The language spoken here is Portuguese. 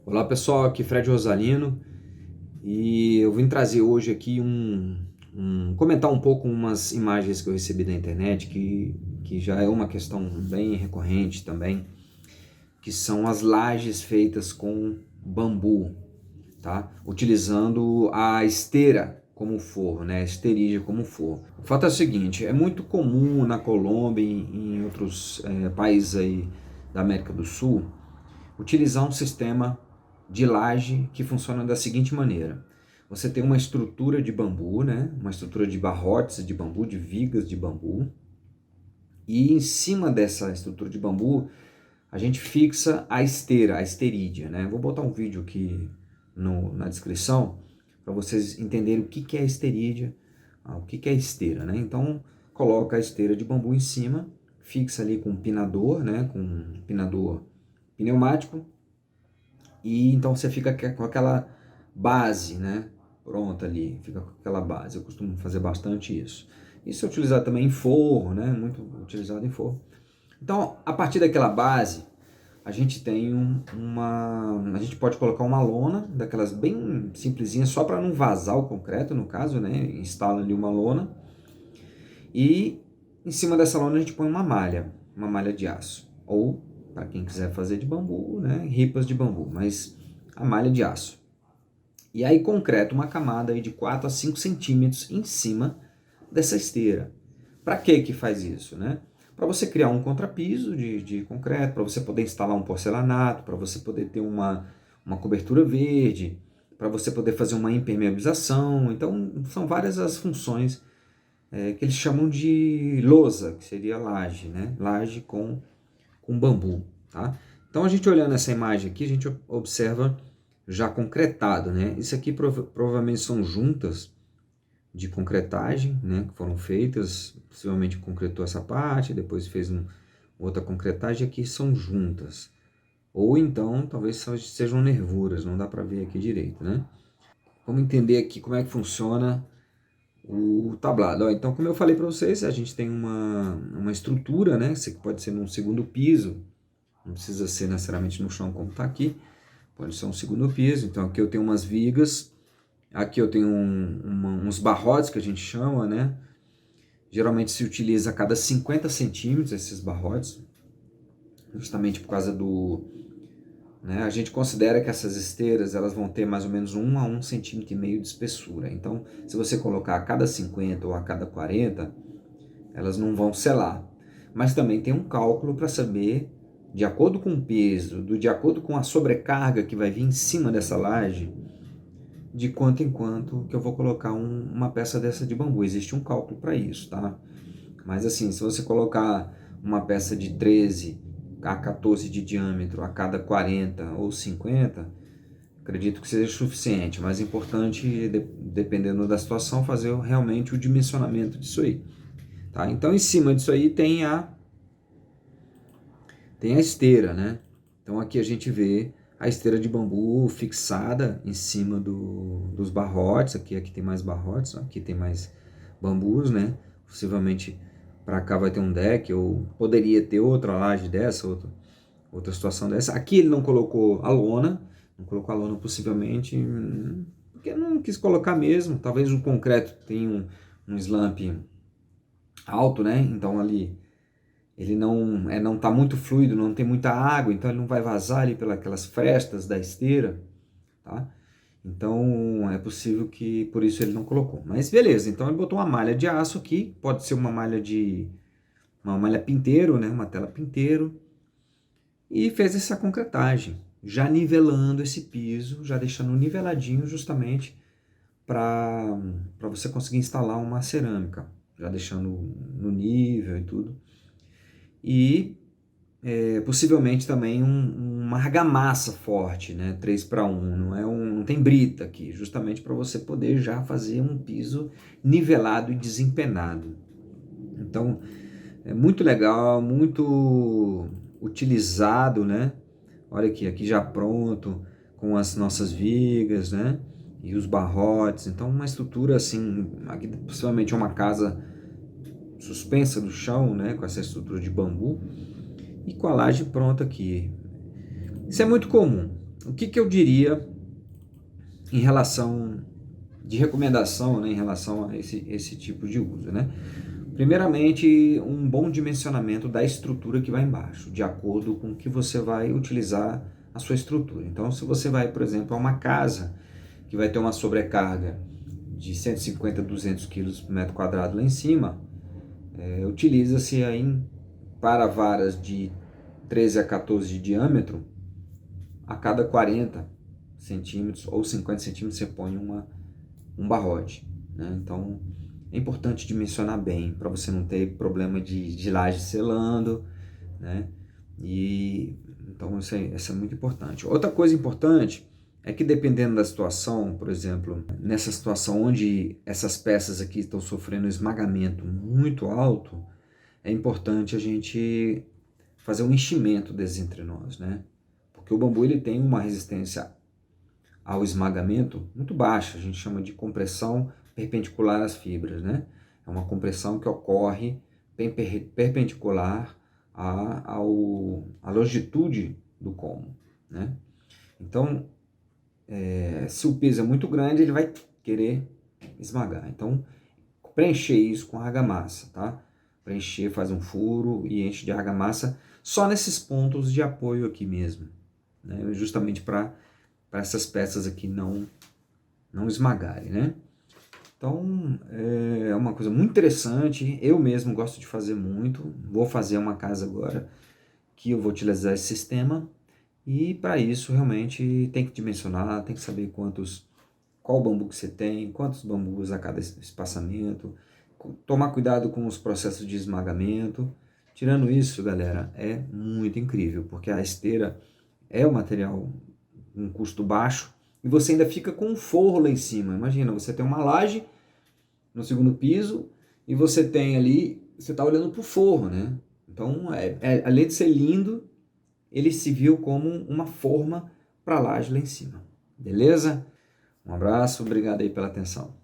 Olá pessoal, aqui é Fred Rosalino e eu vim trazer hoje aqui comentar um pouco umas imagens que eu recebi da internet que já é uma questão bem recorrente também, que são as lajes feitas com bambu, tá? Utilizando a esteira como forro, né? A esterígia como forro. O fato é o seguinte, é muito comum na Colômbia e em outros países aí da América do Sul utilizar um sistema de laje que funciona da seguinte maneira. Você tem uma estrutura de bambu, né? Uma estrutura de barrotes de bambu, de vigas de bambu, e em cima dessa estrutura de bambu a gente fixa a esteira, a esterídia, né? Vou botar um vídeo aqui na descrição para vocês entenderem o que é esterídia, o que é esteira, né? Então coloca a esteira de bambu em cima, fixa ali com um pinador, né? Com um pinador pneumático. E então você fica com aquela base, né? Pronta ali, fica com aquela base. Eu costumo fazer bastante isso. Isso é utilizado também em forro, né? Muito utilizado em forro. Então, a partir daquela base, a gente tem a gente pode colocar uma lona, daquelas bem simplesinhas, só para não vazar o concreto, no caso, né? Instala ali uma lona. E em cima dessa lona a gente põe uma malha de aço. Ou, para quem quiser fazer de bambu, né? Ripas de bambu, mas a malha de aço. E aí concreta uma camada aí de 4 a 5 centímetros em cima dessa esteira. Para que faz isso, né? Para você criar um contrapiso de concreto, para você poder instalar um porcelanato, para você poder ter uma cobertura verde, para você poder fazer uma impermeabilização. Então, são várias as funções que eles chamam de lousa, que seria laje, né? Laje com bambu, tá? Então, a gente olhando essa imagem aqui, a gente observa já concretado, né? Isso aqui provavelmente são juntas de concretagem, né? Que foram feitas, possivelmente concretou essa parte, depois fez outra concretagem, aqui são juntas. Ou então, talvez sejam nervuras, não dá para ver aqui direito, né? Vamos entender aqui como é que funciona o tablado. Ó, então, como eu falei para vocês, a gente tem uma estrutura, né? Isso aqui pode ser num segundo piso, não precisa ser necessariamente no chão como está aqui, pode ser um segundo piso. Então, aqui eu tenho umas vigas, aqui eu tenho uns barrotes que a gente chama, né? Geralmente se utiliza a cada 50 centímetros esses barrotes, justamente por causa né, a gente considera que essas esteiras elas vão ter mais ou menos 1 a 1,5 centímetro de espessura. Então, se você colocar a cada 50 ou a cada 40, elas não vão selar. Mas também tem um cálculo para saber, de acordo com o peso, de acordo com a sobrecarga que vai vir em cima dessa laje, de quanto em quanto que eu vou colocar uma peça dessa de bambu. Existe um cálculo para isso, tá? Mas assim, se você colocar uma peça de 13 a 14 de diâmetro a cada 40 ou 50, acredito que seja suficiente. Mas é importante, dependendo da situação, fazer realmente o dimensionamento disso aí. Tá? Então, em cima disso aí tem a esteira, né? Então, aqui a gente vê a esteira de bambu fixada em cima dos barrotes. Aqui tem mais barrotes, aqui tem mais bambus, né? Possivelmente para cá vai ter um deck, ou poderia ter outra laje dessa, outra situação dessa. Aqui ele não colocou a lona, possivelmente porque não quis colocar mesmo. Talvez o concreto tenha um slump alto, né? Então ali ele não está muito fluido, não tem muita água, então ele não vai vazar ali pelas frestas da esteira, tá? Então é possível que por isso ele não colocou. Mas beleza, então ele botou uma malha de aço aqui, pode ser uma malha pinteiro, né? Uma tela pinteiro, e fez essa concretagem, já nivelando esse piso, já deixando niveladinho justamente para você conseguir instalar uma cerâmica, já deixando no nível e tudo. E possivelmente também uma argamassa forte, né? 3:1, não tem brita aqui, justamente para você poder já fazer um piso nivelado e desempenado. Então, é muito legal, muito utilizado, né? Olha aqui já pronto, com as nossas vigas, né? E os barrotes. Então, uma estrutura assim, aqui possivelmente é uma casa suspensa no chão, né? Com essa estrutura de bambu e com a laje pronta aqui. Isso é muito comum. o que eu diria em relação de recomendação, né, em relação a esse tipo de uso, né? Primeiramente, um bom dimensionamento da estrutura que vai embaixo, de acordo com o que você vai utilizar a sua estrutura. Então, se você vai, por exemplo, a uma casa que vai ter uma sobrecarga de 150 a 200 quilos por metro quadrado lá em cima, utiliza-se aí para varas de 13 a 14 de diâmetro, a cada 40 centímetros ou 50 centímetros você põe um barrote, né? Então, é importante dimensionar bem, para você não ter problema de laje selando, né? Então isso é muito importante. Outra coisa importante é que dependendo da situação, por exemplo, nessa situação onde essas peças aqui estão sofrendo um esmagamento muito alto, é importante a gente fazer um enchimento desses entrenós, né? Porque o bambu ele tem uma resistência ao esmagamento muito baixa, a gente chama de compressão perpendicular às fibras, né? É uma compressão que ocorre perpendicular à longitude do colmo, né? Então, se o peso é muito grande, ele vai querer esmagar. Então, preencher isso com argamassa, tá? Preencher, faz um furo e enche de argamassa só nesses pontos de apoio aqui mesmo, né? Justamente para essas peças aqui não esmagarem, né? Então, é uma coisa muito interessante, eu mesmo gosto de fazer muito, vou fazer uma casa agora que eu vou utilizar esse sistema, e para isso realmente tem que dimensionar, tem que saber qual bambu que você tem, quantos bambus a cada espaçamento, tomar cuidado com os processos de esmagamento. Tirando isso, galera, é muito incrível, porque a esteira é um material um custo baixo, e você ainda fica com um forro lá em cima. Imagina, você tem uma laje no segundo piso, e você tem ali, você está olhando para o forro, né? Então, além de ser lindo, ele se viu como uma forma para a laje lá em cima. Beleza? Um abraço, obrigado aí pela atenção.